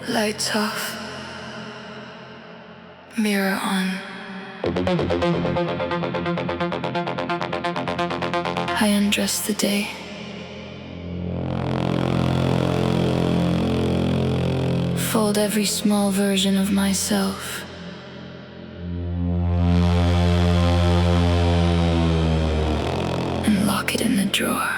Lights off, mirror on. I undress the day. Fold every small version of myself. And lock it in the drawer.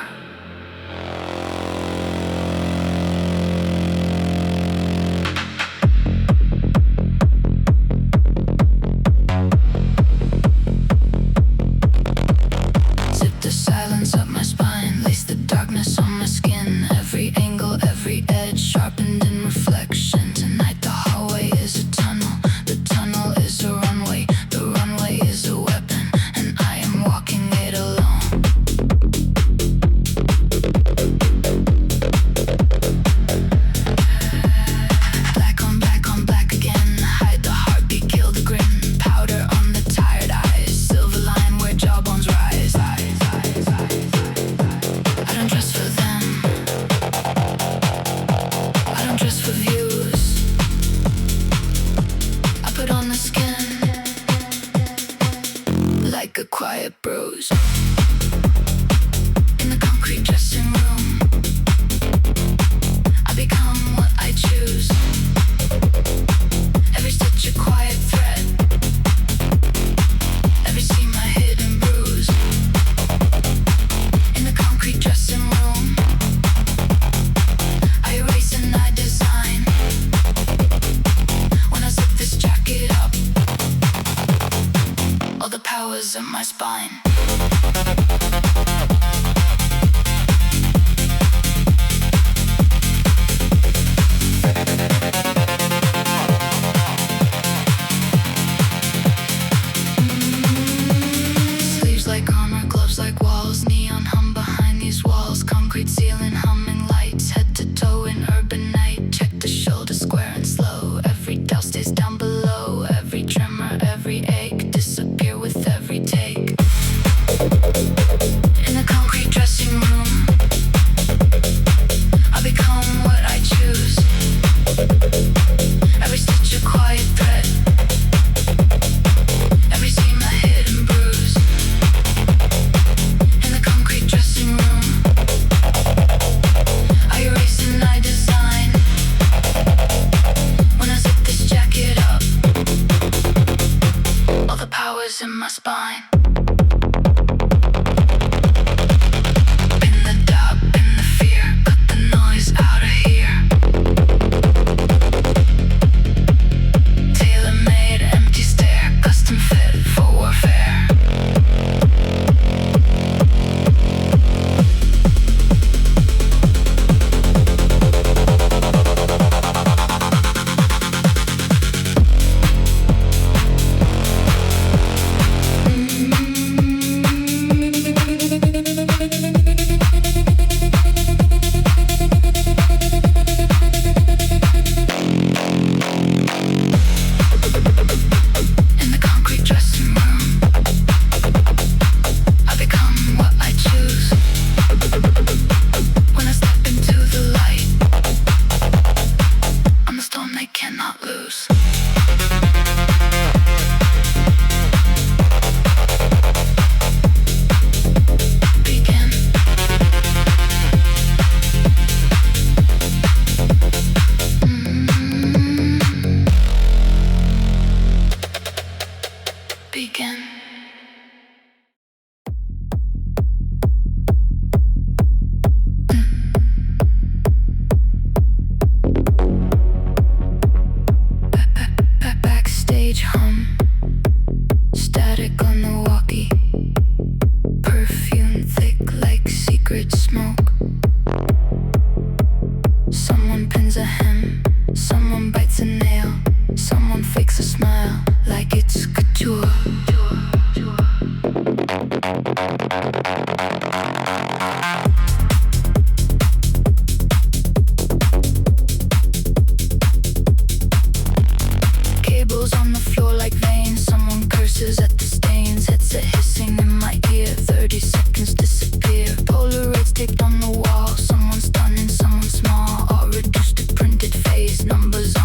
Taped on the wall, someone stunning, someone small, all reduced to printed face, numbers on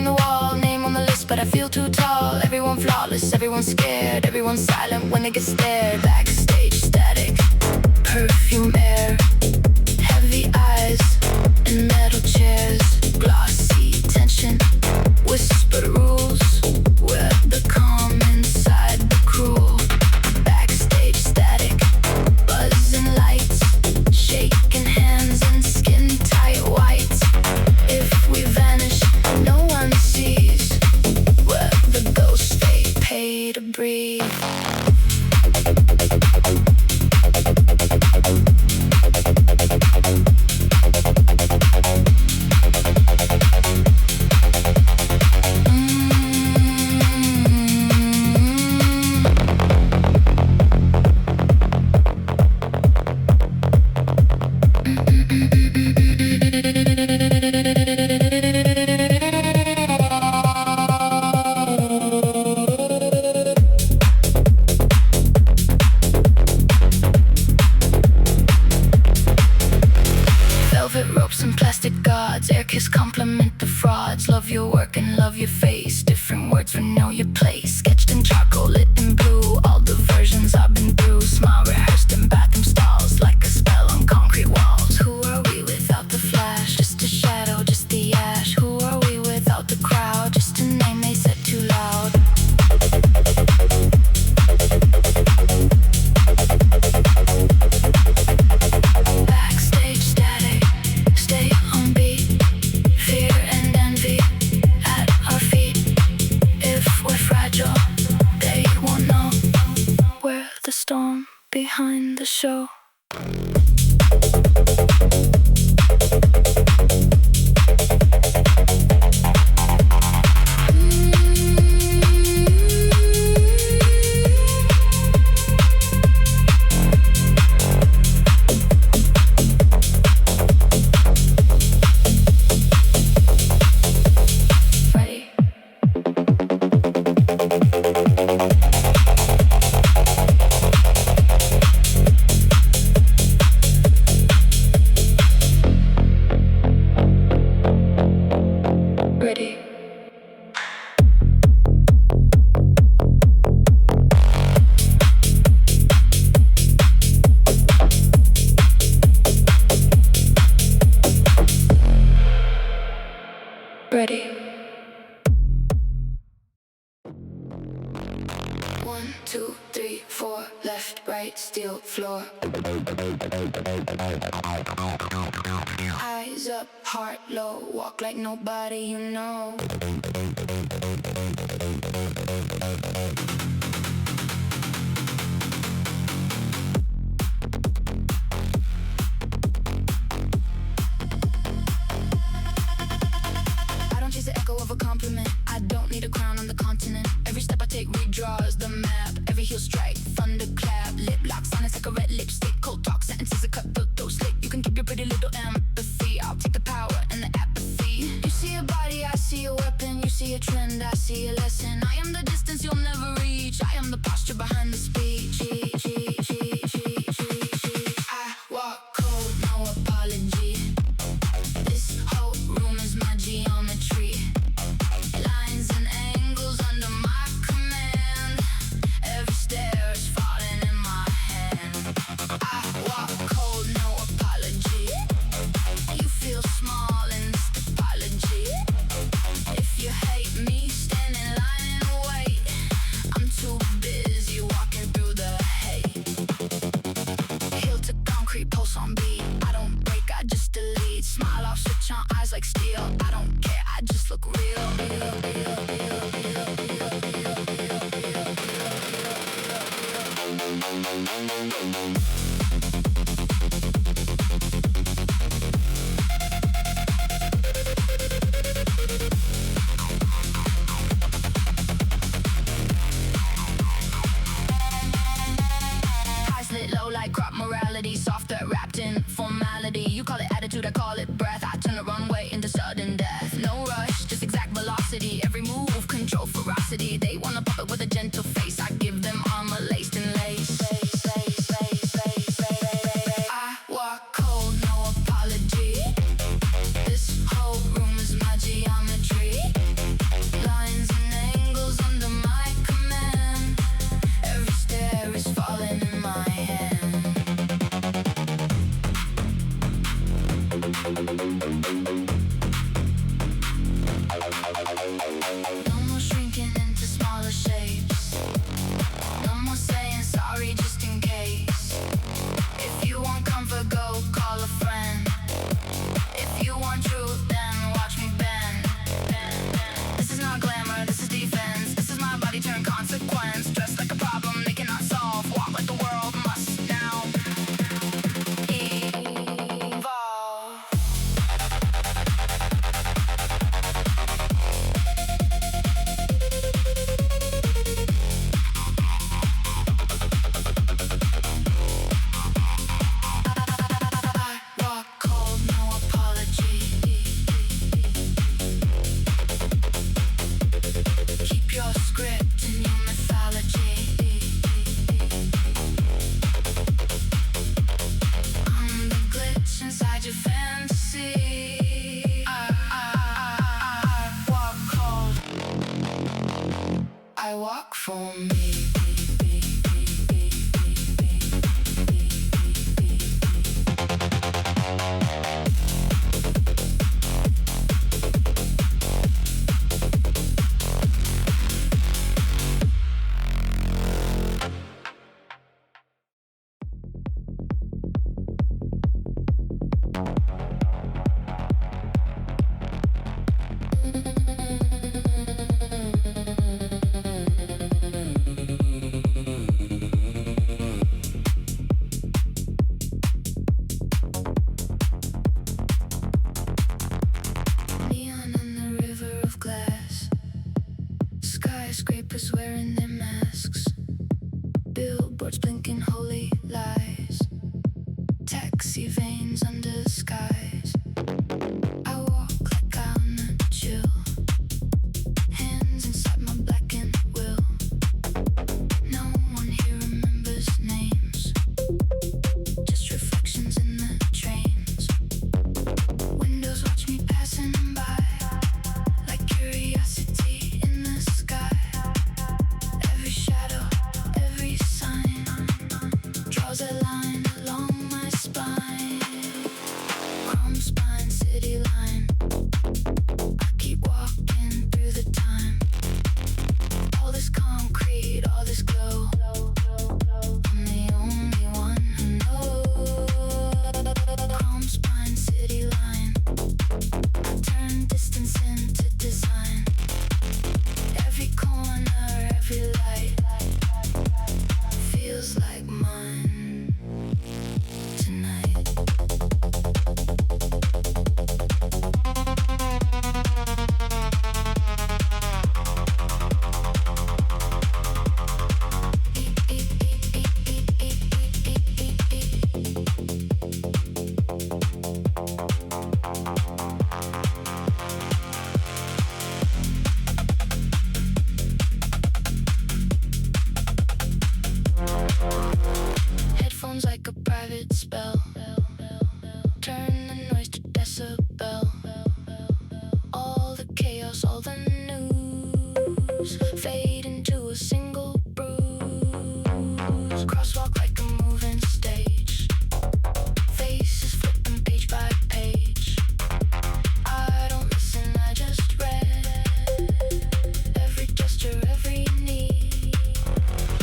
the wall, name on the list, but I feel too tall. Everyone flawless, everyone's scared, everyone's silent when they get stared. Backstage static, perfume air, heavy eyes and metal chairs, glossy tension, whispered rules, where the calm inside the cruel. Backstage static, buzzing lights, shaking hands and skin tight whites. If we vanish, no one sees, where the ghosts they pay to breathe. Compliment the frauds. Love your work and love your face. Different words for know your place. Sketched in charcoal, lit in blue. All the versions I've been through. Smile rehearsed in bathroom stalls, like a spell on concrete walls. Who are we without the flash? Just a shadow, just the ash. Who are we without the crowd? Just a name they said too loud. Backstage static, stay on beat. Fear and envy at our feet. If we're fragile, they won't know. We're the storm behind the show. Ready. Ready. 1, 2, 3, 4, left, right, steel floor. Eyes up, heart low, walk like nobody you know. I don't chase the echo of a compliment. I don't need a crown on the continent. Every step I take redraws the map. Every heel strike, thunderclap. Lip locks on a cigarette, lipstick. Cold talk, sentences are cut, throat slick. You can keep your pretty little empathy. I'll take the power and the apathy. You see a body, I see a weapon. You see a trend, I see a lesson. I am the distance you'll never reach. I am the posture behind the speech. I walk cold, no apology. This whole room is my geometry. Lines and angles under my command. Every stair is falling in my hand. I walk cold, no apology. You feel small in this topology. If you hate me, stand in line and wait. I'm too busy walking through the hate. Heel to concrete, pulse on beat. I don't break, I just delete. Smile off, switch on, eyes like steel. I don't care, I just look real. Eyes lit low like crop morality. Softer, wrapped in formality. You call it attitude, I call it breath. I turn a runway into sudden death. No rush, just exact velocity. Every move, control ferocity. They wanna pop it with a gentle face. I give them armor laced in lace. I walk cold, no apology. This whole room is my geometry. I walk for me. Skyscrapers wearing their masks, billboards blinking holy lies, taxi veins under skies. I walk like I'm a chill, hands inside my blackened will. No one here remembers names, just reflections in the trains. Windows watch me passing by like curiosity in the sky. Every shadow, every sign draws a line along my spine. Chrome spine, Cityline. I keep walking through the time. All this concrete, all this glow. I'm the only one who knows. Chrome spine, Cityline. I turn distance into design. Every corner, every light feels like mine tonight. Headphones like a private spell. Turn the noise to decibel. All the chaos, all the news fade into a single bruise. Crosswalk like a moving stage. Faces flipping page by page. I don't listen, I just read every gesture, every need.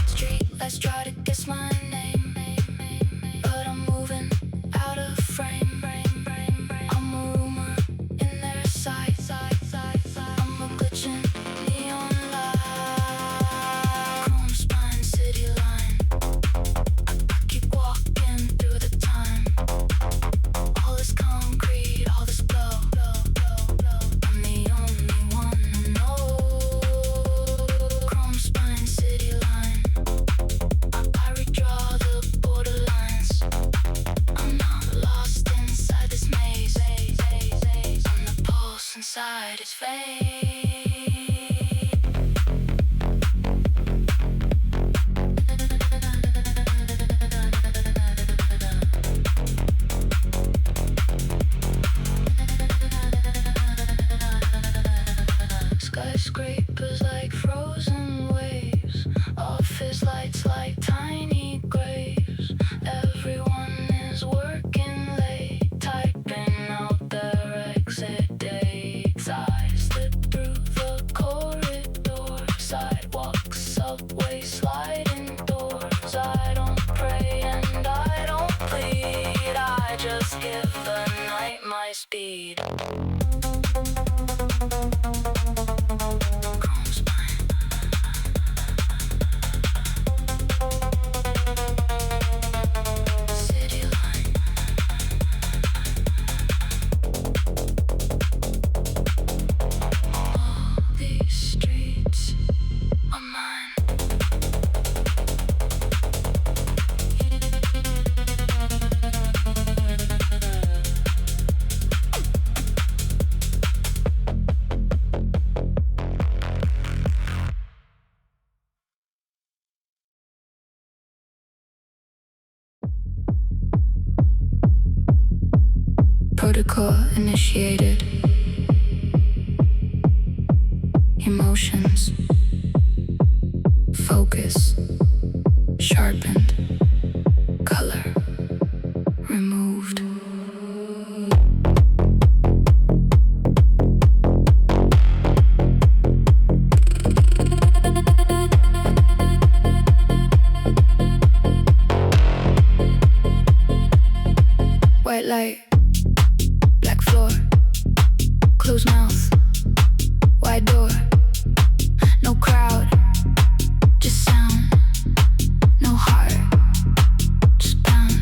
Street lights try to guess my name, but I'm moving out of frame. I'm a rumor in their sight. I'm a glitching neon light. Chrome spine, Cityline. I keep walking through the time. All this concrete, all this glow. I'm the only one who knows. Chrome spine, Cityline. I redraw the borderlines. I'm not lost inside this maze. I'm the pulse inside its veins. Skyscrapers like frozen waves. Office lights like tiny graves. Everyone is working late, typing out their exit dates. I slip through the corridor, sidewalks, subway, sliding doors. I don't pray and I don't plead. I just give the night my speed. Chrome spine. Cityline. All these streets are mine. Protocol initiated. Emotions Focus sharpened, color removed. White light, black floor, closed mouth, wide door, no crowd, just sound, no heart, just pound.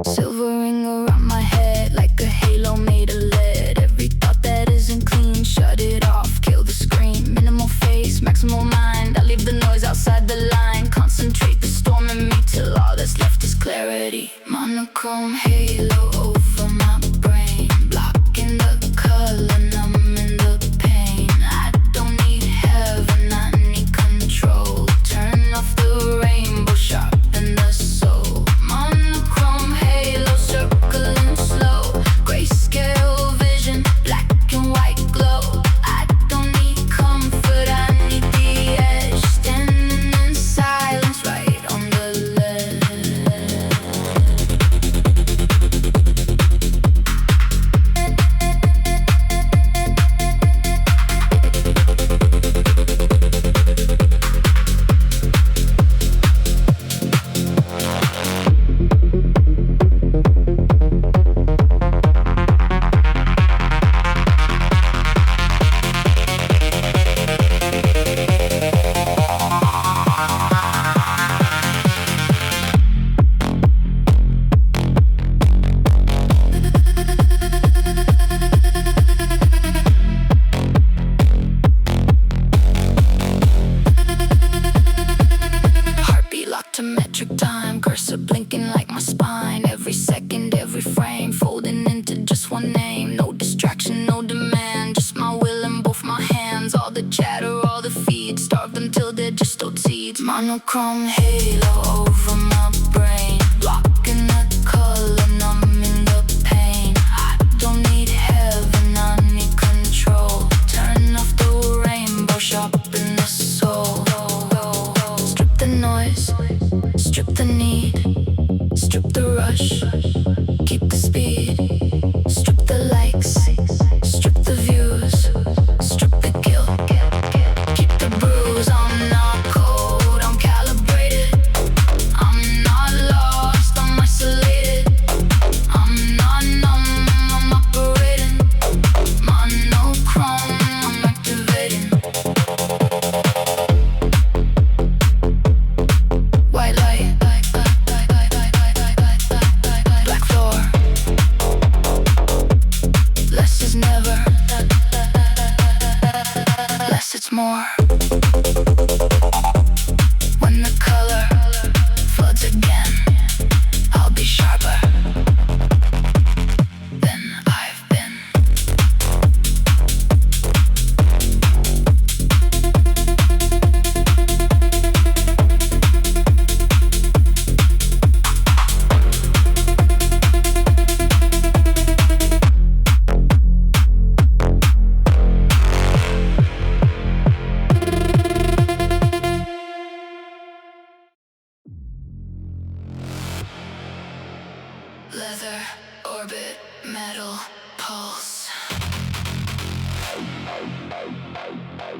Silver ring around my head like a halo made of lead. Every thought that isn't clean, shut it off, kill the screen. Minimal face, maximal mind, I leave the noise outside the line. Concentrate the storm in me till all that's left is clarity. Monochrome halo over my brain, blocking the color, numbing the pain. I don't need heaven, I need control. Turn off the rainbow, sharpen the soul. Monochrome halo, circling slow. Grayscale vision, black and white glow. I don't need comfort, I need the edge. Standing in silence, right on the ledge. Heartbeat locked to metric time, cursor blinking like my spine. Every second, every frame, folding into just one name. No distraction, no demand, just my will in both my hands. All the chatter, all the feeds, starved until they're just old seeds. Monochrome halo over my brain, blocking the color, numbing the pain. I don't need heaven, I need control. Turn off the rainbow, sharpen the soul. Strip the noise, strip the need, strip the rush, keep the speed. Strip the likes, strip the views, strip the guilt, keep the bruise. I'm not cold, I'm calibrated. I'm not lost, I'm isolated. I'm not numb, I'm operating. Monochrome, I'm activating. White light, black floor. Less is never, less it's more. When the color floods again, I'll be sharper than I've been. Leather, orbit, metal, pulse.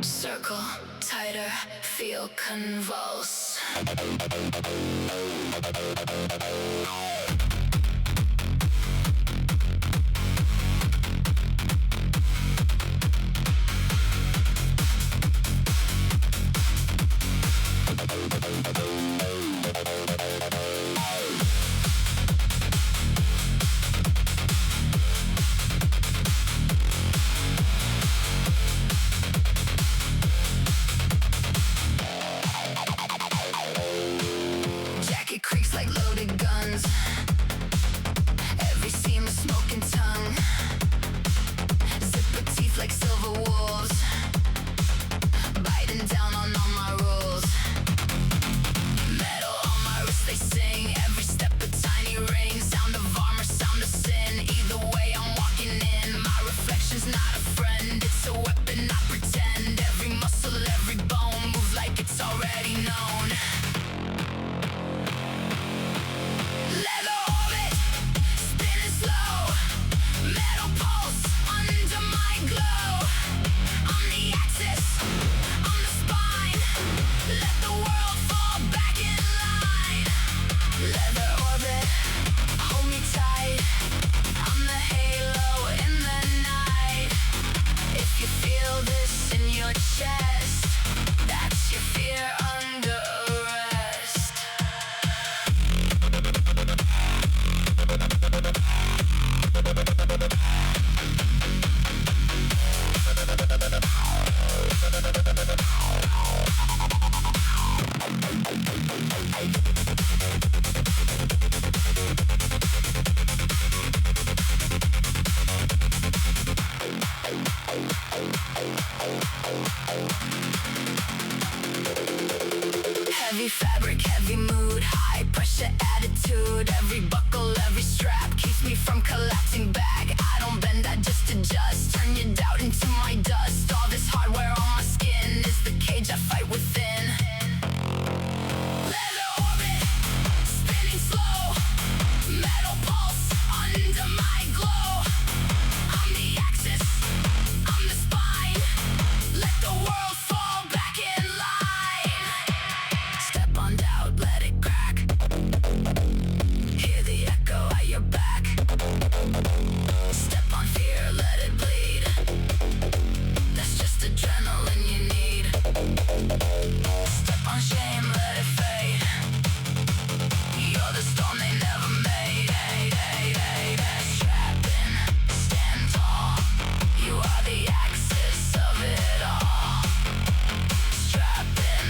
Circle, tighter, feel convulse. Jacket creaks like loaded guns. Heavy fabric, heavy mood, high pressure attitude. Every buckle, every strap keeps me from collapsing back. I don't bend, I just adjust. Turn your doubt into my dust. All this hardware on my skin is the cage I fight within. Leather orbit, spinning slow. Metal pulse under my glow. I'm the axis, I'm the spine. Let the world fall back in line. Step on doubt, let it crack. Hear the echo at your back. Step on fear, let it bleed. That's just adrenaline you need. Step on shame, let it fade. You're the storm they never made. Strap in, stand tall. You are the axis of it all. Strap in,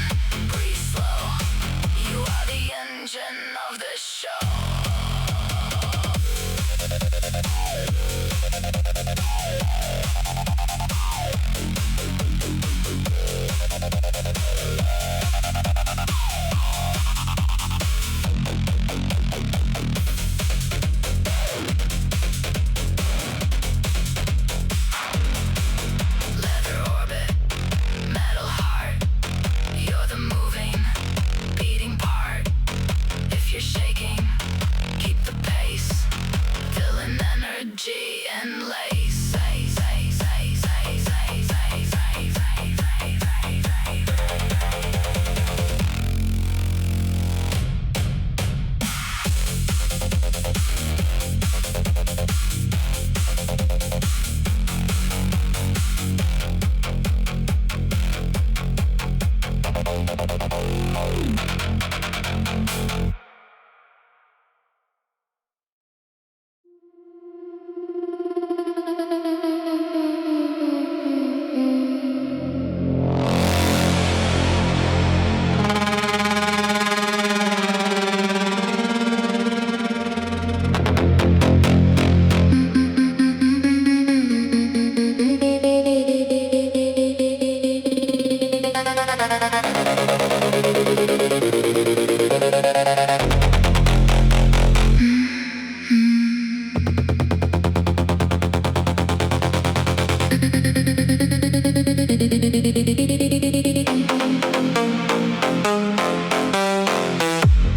breathe slow. You are the engine of the show. Leather orbit, metal heart. You're the moving, beating part. If you're shaking, keep the pace. Feeling energy and lace.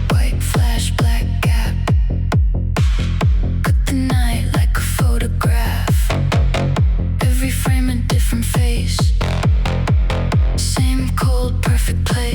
White flash, black gap. Cut the night like a photograph. Every frame a different face. Same cold, perfect place.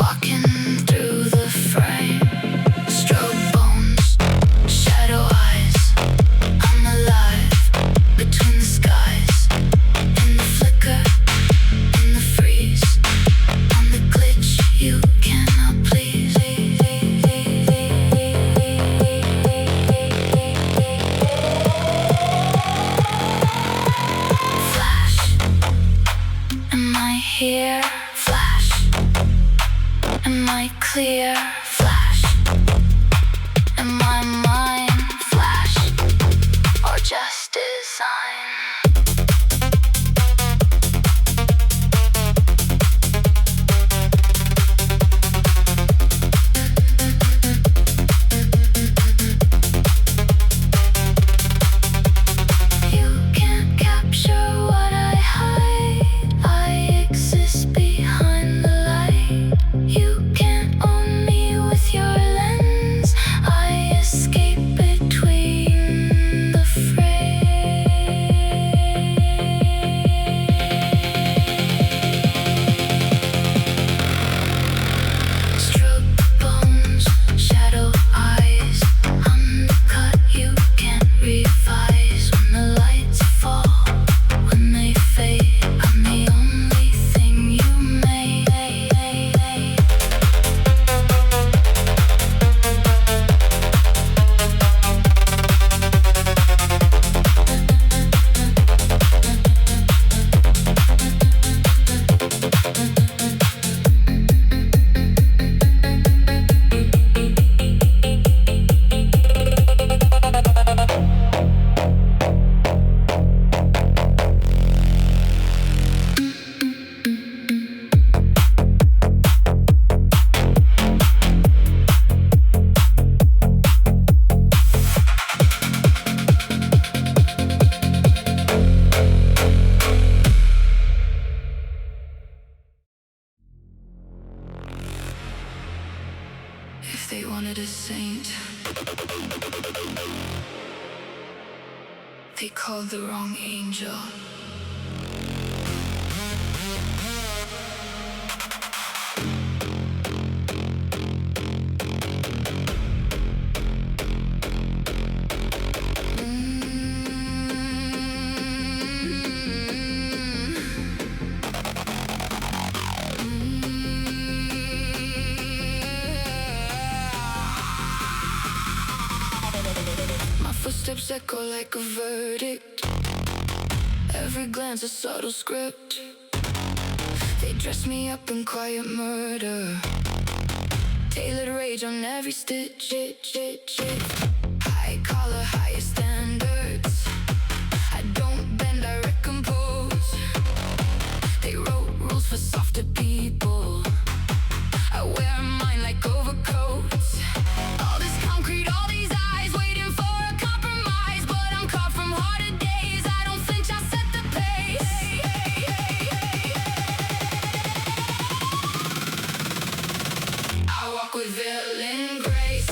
walking through the frame. Strobe bones, shadow eyes. I'm alive between the skies. In the flicker, in the freeze. On the glitch you cannot please. Flash, am I here? Flash, am I clear? Flash, am I mine? Flash, or just design? You can't capture what I hide. I exist behind the light. You can't own me with your lens. I escape between the frames. Strobe bones, shadow eyes. Undercut, you can't revise. When the lights fall, when they fade, I'm the only thing you made. If they wanted a saint, they called the wrong angel. My footsteps echo like a verdict. Every glance a subtle script. They dress me up in quiet murder. Tailored rage on every stitch. High collar, higher standards. I don't bend, I recompose. They wrote rules for softer people. I wear mine like overcoats. All this concrete, all these eyes, waiting for a compromise. But I'm caught from harder days. I don't flinch, I set the pace. I walk with villain grace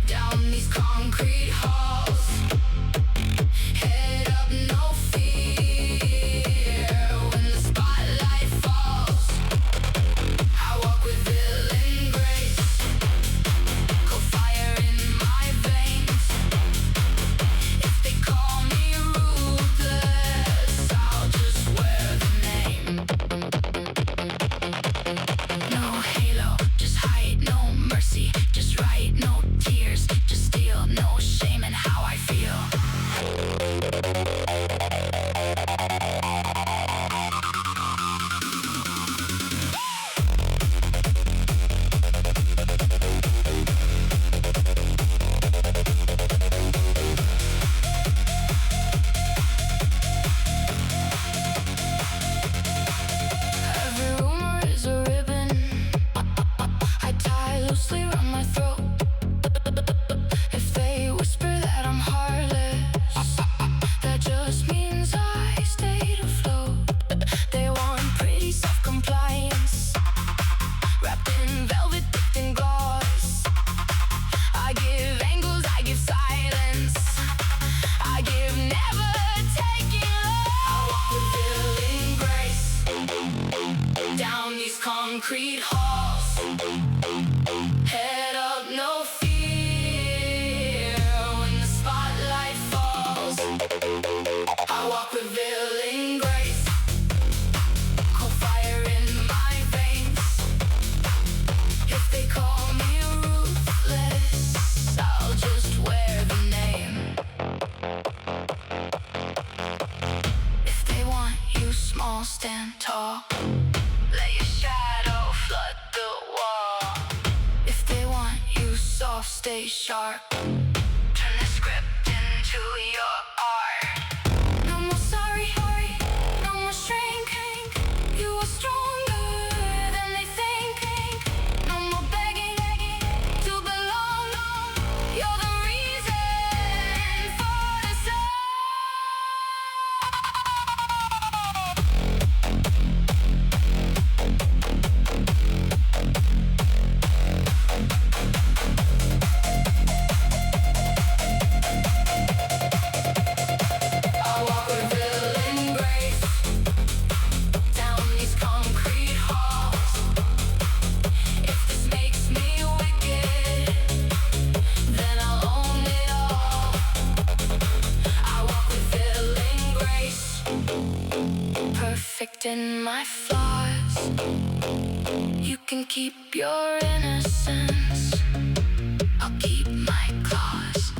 down these concrete halls. Head up, no fear when the spotlight falls. I walk with villain grace, cold fire in my veins. If they call me ruthless, I'll just wear the name. No halo, just hide, no mercy, just right, no tears, just steal, no shame. And Head up, no fear when the spotlight falls. I walk revealing grace, cold fire in my veins. If they call me ruthless, I'll just wear the name. If they want you small, stand tall. Let your shadow flood the wall. If they want you soft, stay sharp. Turn the script into your art. No more sorry, no more shrink. You are stronger than they think. No more begging to belong. You're the reason for the song. I walk with villain grace down these concrete halls. If this makes me wicked, then I'll own it all. I walk with villain grace, perfect in my flaws. You can keep your innocence, I'll keep my claws.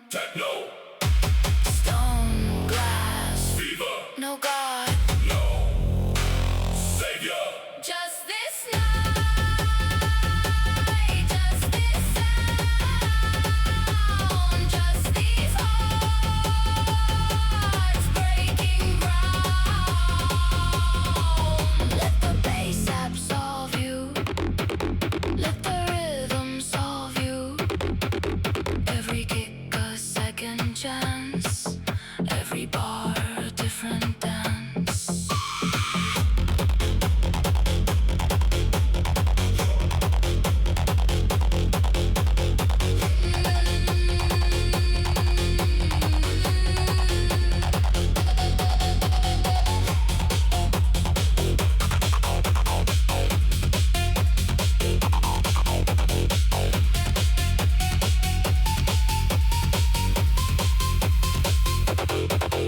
techno, Stone glass, fever, no God, no savior. just this night, just this sound, just these hearts breaking ground. Let the bass absolve you, let the rhythm solve you. Every kick a second chance, every bar a different dance.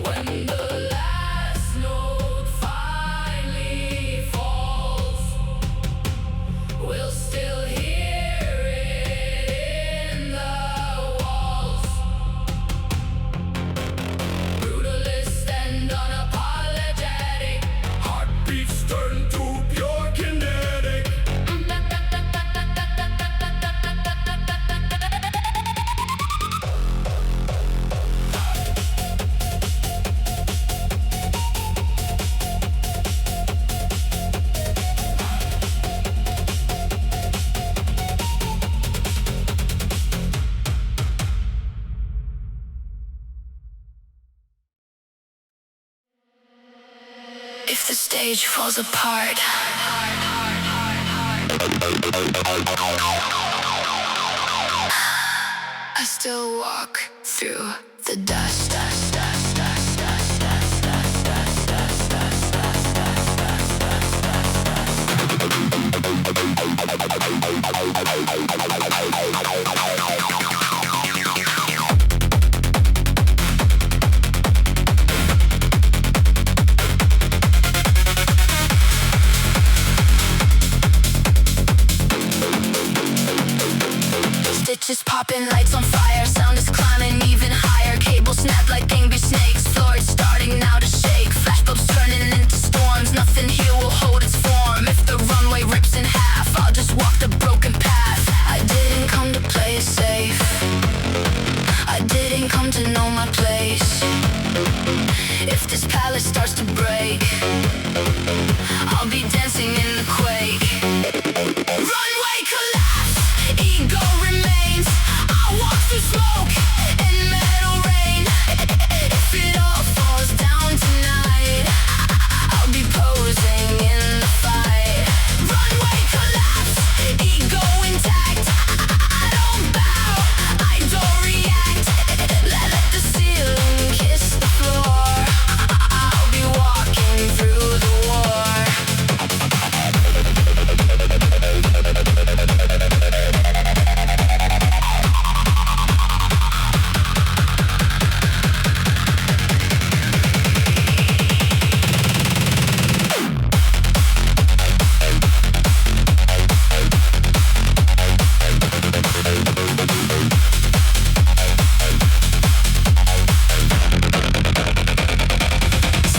When the last note finally falls, we'll still hear it in the walls. Brutalist and unapologetic, Heartbeats turn to pure kinetic. if the stage falls apart. I still walk through the dust. Stitches popping, lights on fire, sound is climbing even higher. Cables snap like angry snakes, floor is starting now to shake. Flashbulbs turning into storms, nothing here will hold its form. If the runway rips in half, I'll just walk the broken path. I didn't come to play it safe, I didn't come to know my place. If this palace starts to break, I'll be dancing in the quake. Runway collapse, ego remains. I walk through smoke and metal rain. If it all falls down tonight, I'll be posing in the fight. Runway collapse, ego intact. I don't bow, I don't react. Let the ceiling kiss the floor. I'll be walking through the war.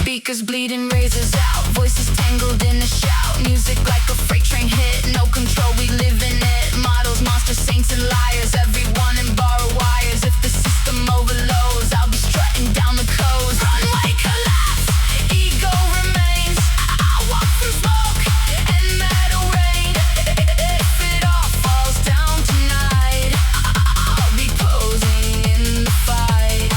Speakers bleeding, razors out, voices tangled in a shout. Music like a freight train hit, no control, we live in it. Models, monsters, saints and liars, everyone in borrowed wires. If the system overloads, I'll be strutting down the coast. Runway collapse, ego remains. I walk through smoke and metal rain. If it all falls down tonight, I'll be posing in the fight.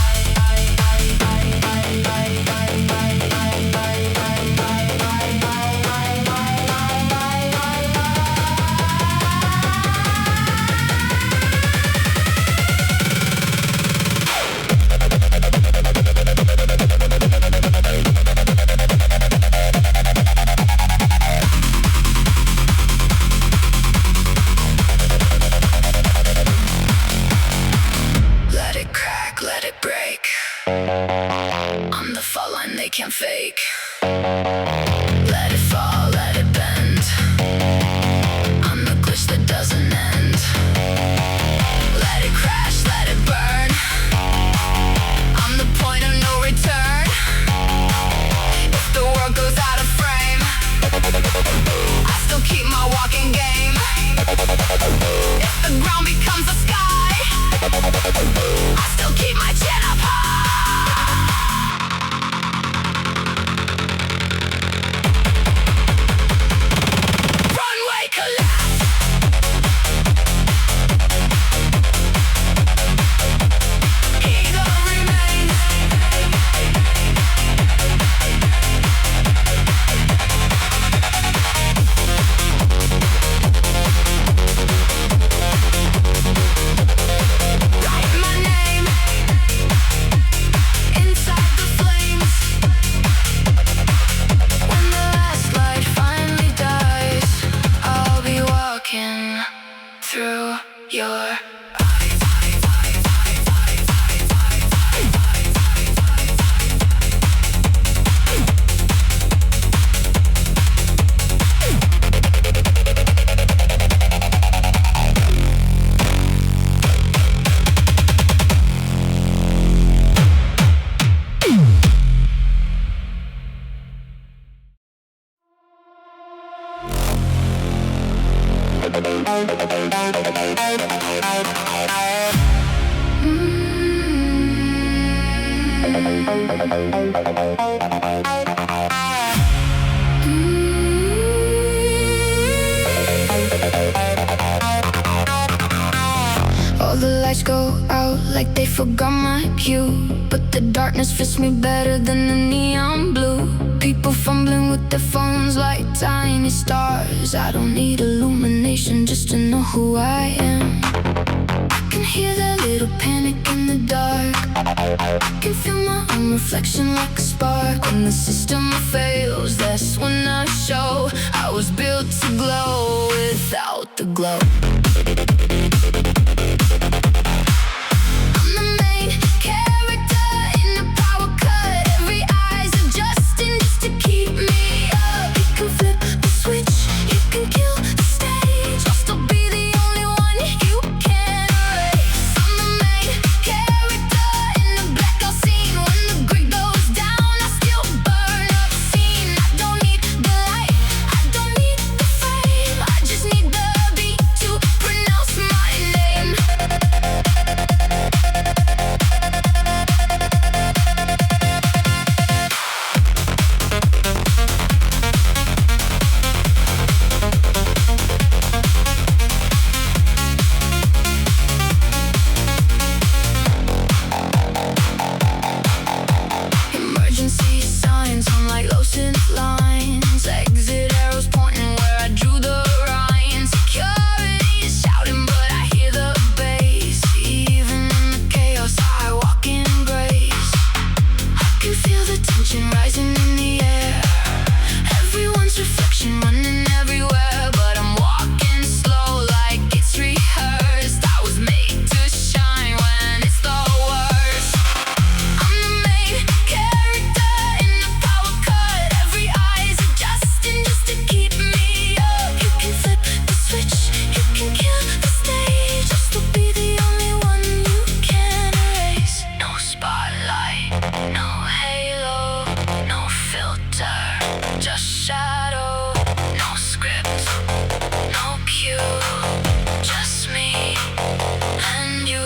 Let it crack, let it break. On the fall line they can't fake. Let it fall, let it bend. On the glitch that doesn't end. Let it crash, let it burn. through your All the lights go out like they forgot my cue, but the darkness fits me better than the neon blue. People fumbling with their phones like tiny stars. I don't need illumination just to know who I am. I can hear that little panic in the dark. I can feel my own reflection like a spark. When the system fails, that's when I show I was built to glow without the glow. I'm the main character in a power cut. Every eye's adjusting just to keep me up. You can flip the switch, you can kill the stage. I'll still be the only one you can erase. I'm the main character in the blackout scene. When the grid goes down, I still burn up scene. I don't need the light, I don't need the frame. I just need the beat to pronounce my name. Emergency signs on like lotion lines. Exit arrows pointing where I drew the line. Security is shouting, but I hear the bass. Even in the chaos, I walk in grace. I can feel the tension rising in the air. Everyone's reflection running everywhere, but I'm walking slow like it's rehearsed. I was made to shine when it's the worst. I'm the main character in the power cut. Every eye's adjusting just to keep me up. You can flip the switch, you can kill the stage. I'll still be the only one you can erase. No spotlight, no halo, no filter, just shadow. No script, no cue, just me and you.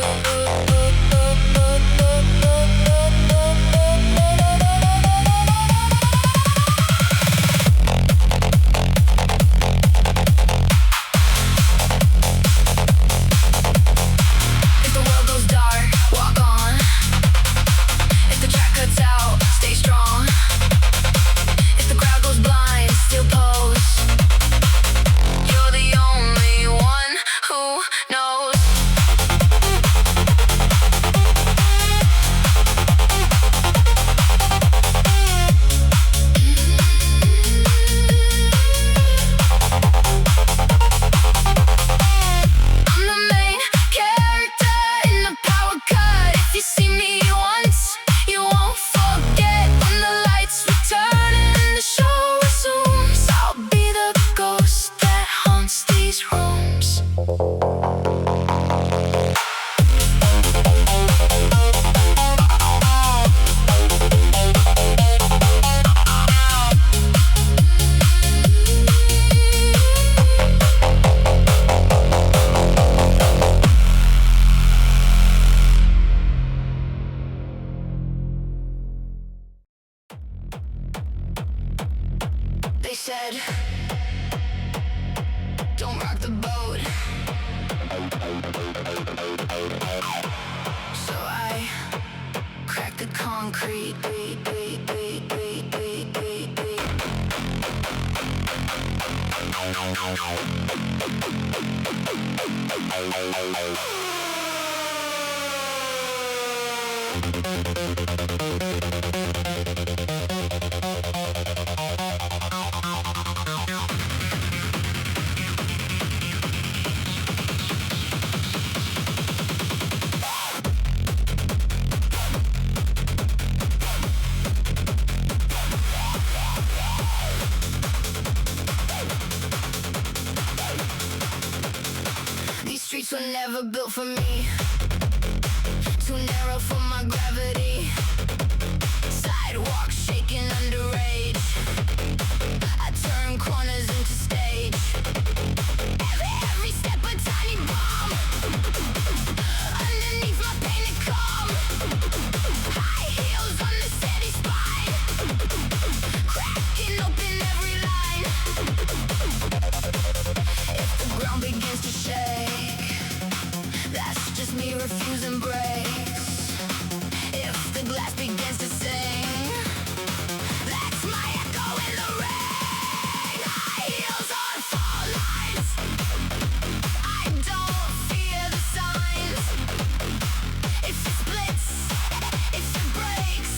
If the world goes dark, walk on. If the track cuts out, stay strong. If the crowd goes blind, still pose. You're the only one who knows. I'm the main character in the power cut. If you see me once, you won't forget. When the lights return and the show resumes, I'll be the ghost that haunts these rooms. They said, don't rock the boat. So I cracked the concrete. streets were never built for me. Too narrow for my gravity. Sidewalk shaking under rage. I turn corners into stage. Every step a tiny bomb. Underneath my painted calm. High heels on the steady spine. Cracking open every line. If the ground begins to shake, that's just me refusing breaks. If the glass begins to sing, that's my echo in the ring. High heels on fall lines. I don't fear the signs. If it splits, if it breaks,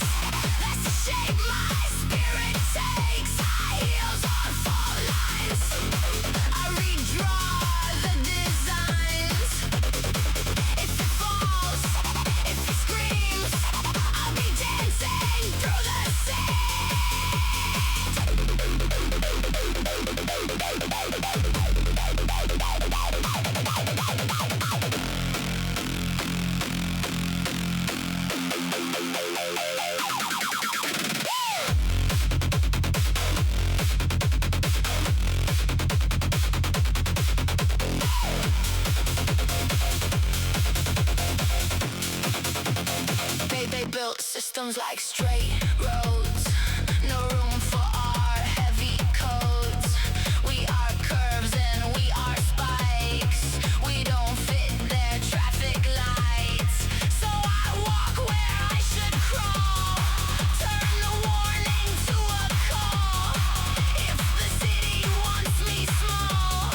that's the shape my spirit takes. High heels on fall lines. I redraw the designs. If it falls, if it screams, I'll be dancing through the sand. They built systems like straight roads. No room for our heavy codes. We are curves and we are spikes. We don't fit their traffic lights. So I walk where I should crawl. Turn the warning to a call. If the city wants me small,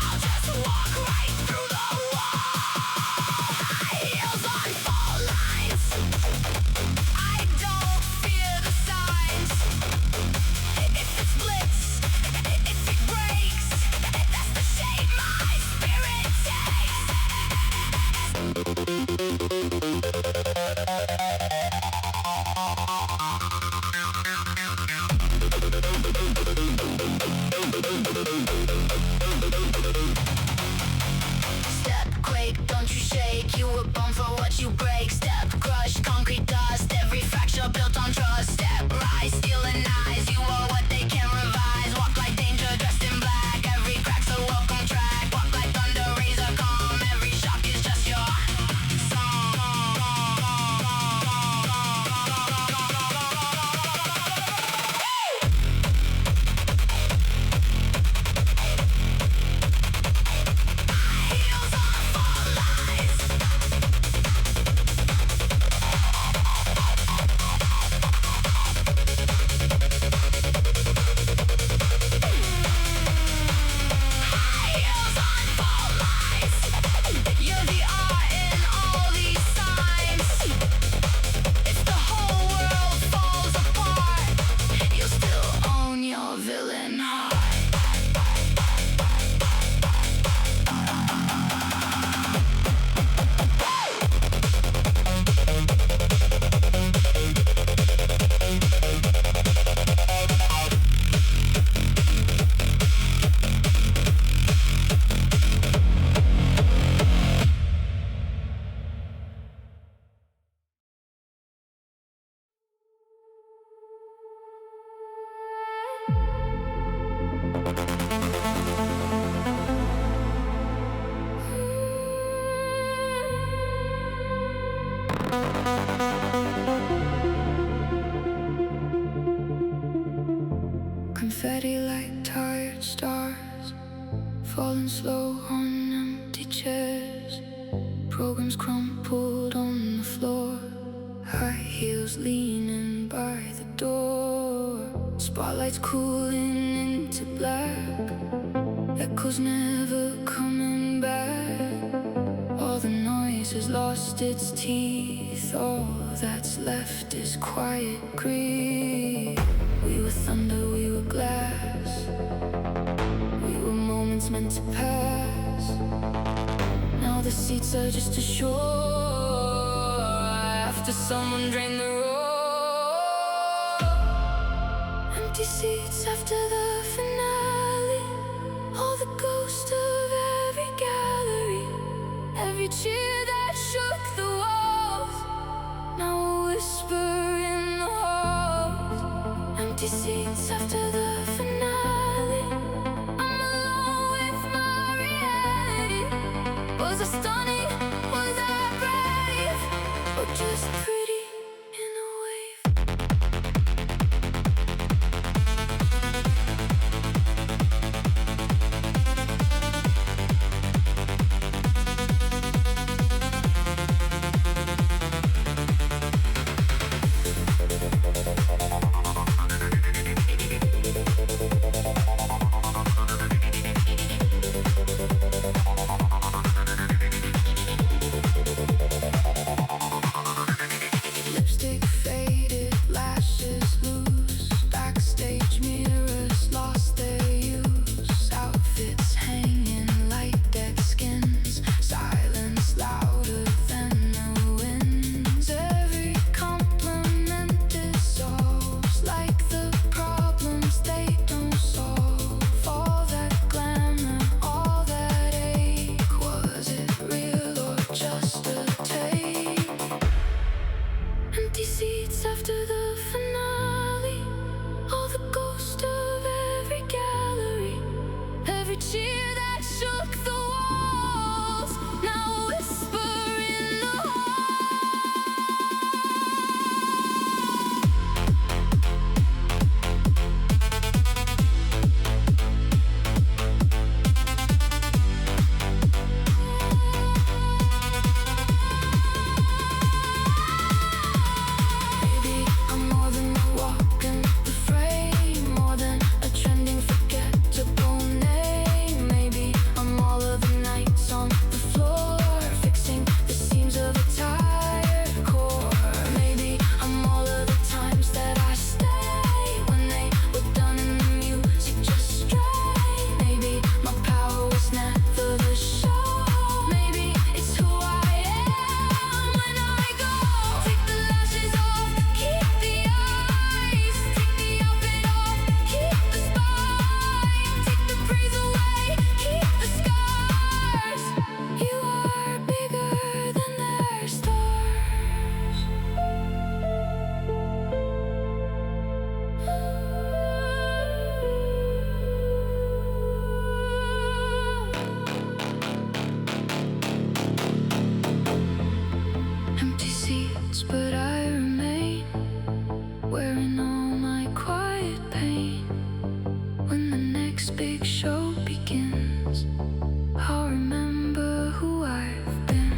I'll just walk right through the wall. High heels on fall lines. I don't fear the signs. If it splits, if it breaks, that's the shape my spirit takes. Step, quake, don't you shake. You were born for what you break. Step, crush, concrete dust. Every fracture built on trust. Step, rise, stealing eyes. You are what they can't revise. Walk like danger, dressed in black. Every crack's a welcome track. Walk like thunder, razor calm. Every shock is just your song. Heels on fall lines. Heels on fall lines. You're the art in all these signs. If the whole world falls apart, you'll still own your villain heart. Confetti like tired stars falling slow on empty chairs. Programs crumpled on the floor. High heels leaning by the door. Spotlights cooling into black. Echoes never coming back. All the noise has lost its teeth. All that's left is quiet grief. We were thunder, we were glass. We were moments meant to pass. Now the seats are just a shore. After someone drained the road. Empty seats after the finale. All the ghosts of every gallery. Every cheer that shook the walls, now a whisper in the halls. Empty seats after the finale. I'm alone with my reality. Was I stunning? Was I brave? Or just pretty in a wave? Lipstick faded, lashes loose. Backstage mirrors lost their use. Outfits hanging like dead skins. Silence louder than the winds. Every compliment dissolves like the problems they don't solve. All that glamour, all that ache, was it real or just a take? Empty seats after the finale. All the ghosts of every gallery. Every cheer that shook the walls, now a whisper in the Maybe I'm more than a walk in the frame, more than a trending forgettable name. Maybe I'm all of the nights on the floor, fixing the seams of a tired core. Maybe I'm all of the times that I stay when they were done and the music just strayed. Maybe my power was never the show. Maybe it's who I am when I go. Take the lashes off, keep the eyes. Take the outfit off, keep the spine. Take the praise away, keep the scars. You are bigger than their stars. Empty seats, but I remain, wearing all my quiet pain. When the next big show begins, I'll remember who I've been.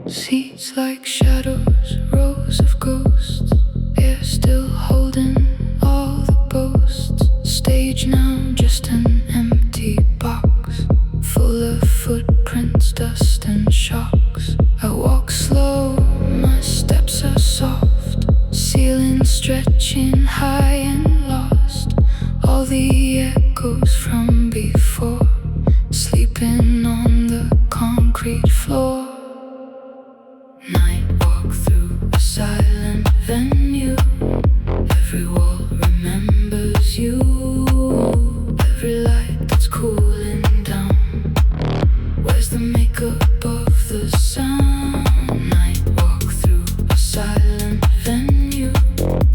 Seats like shadows, rows of ghosts. Air still holding all the boasts. Stage now just an empty box, full of footprints, dust and shocks. I walk slow, my steps are soft. Ceiling stretching high and lost. All the echoes from before, sleeping on the concrete floor. Night walk through a silent venue. Every wall remembers you. Every light that's cooling down. Where's the makeup of the sound. Night walk through a silent venue.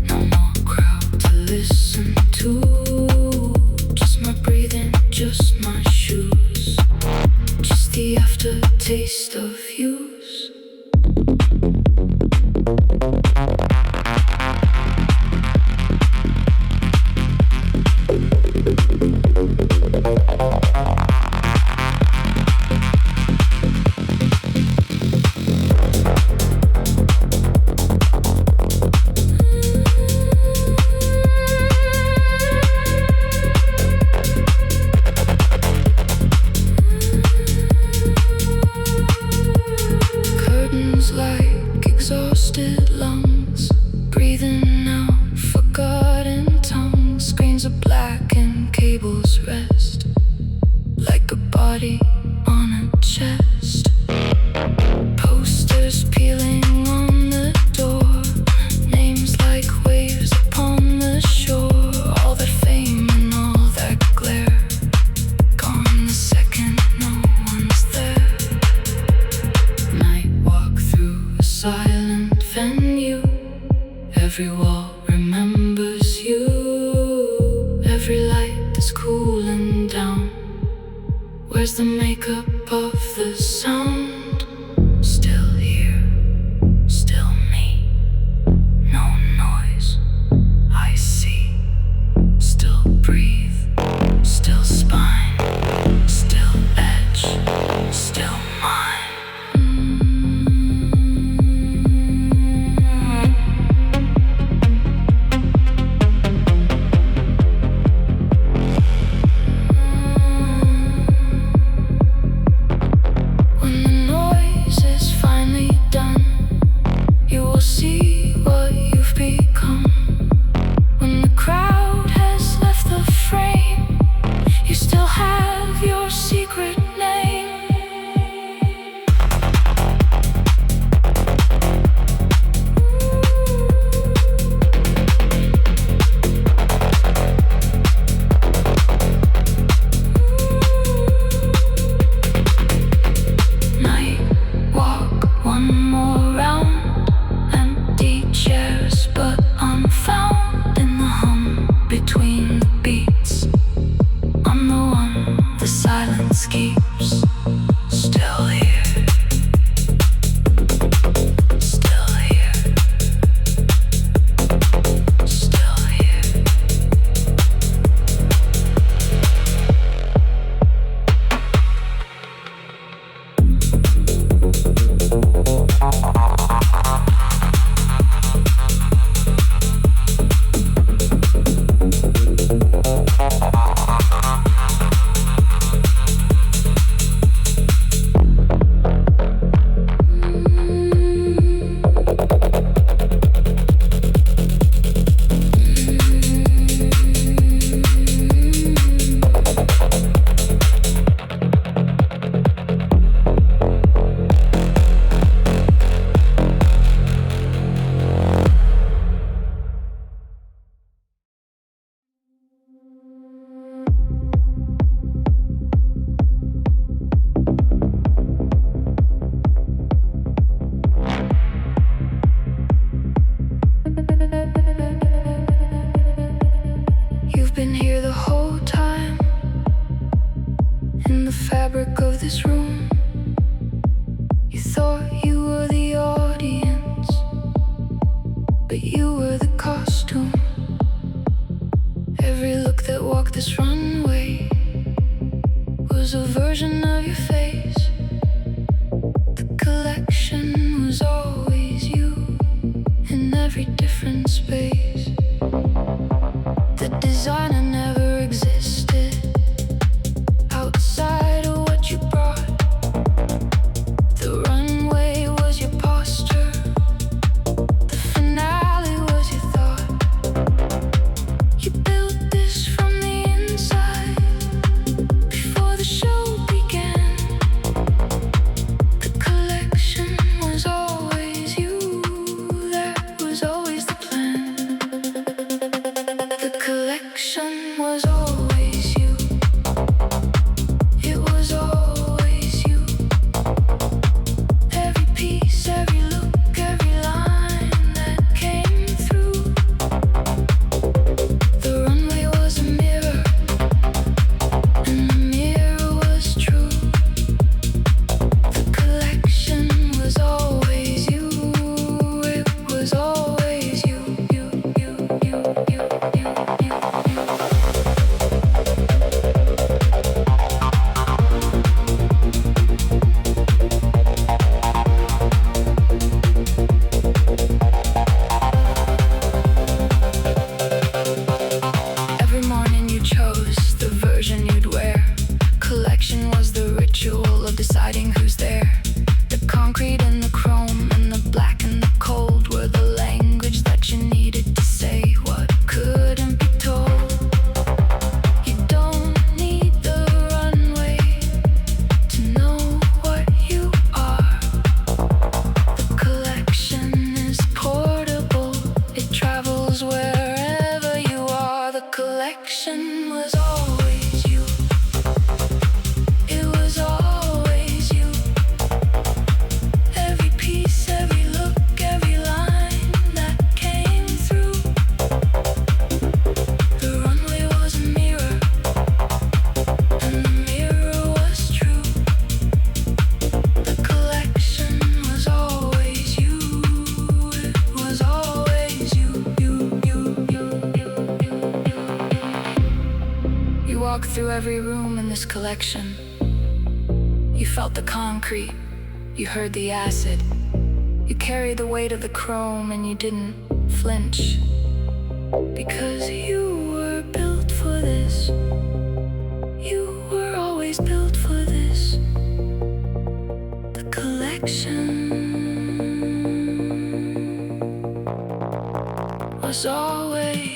No more crowd to listen to. Just my breathing, just my shoes. Just the aftertaste of use. Every wall remembers you. Every light is cooling down. Where's the makeup of the sound? Still here, still me. No noise, I see. Still breathe, still spine. Still edge, still mine. This runway was a version of your face. The collection was always you in every different space. The designer never existed outside of what you brought. The runway was your posture. The finale was your thought. You built this from the inside before the show began. through every room in this collection. You felt the concrete, you heard the acid. You carried the weight of the chrome and you didn't flinch. Because you were built for this. You were always built for this. The collection was always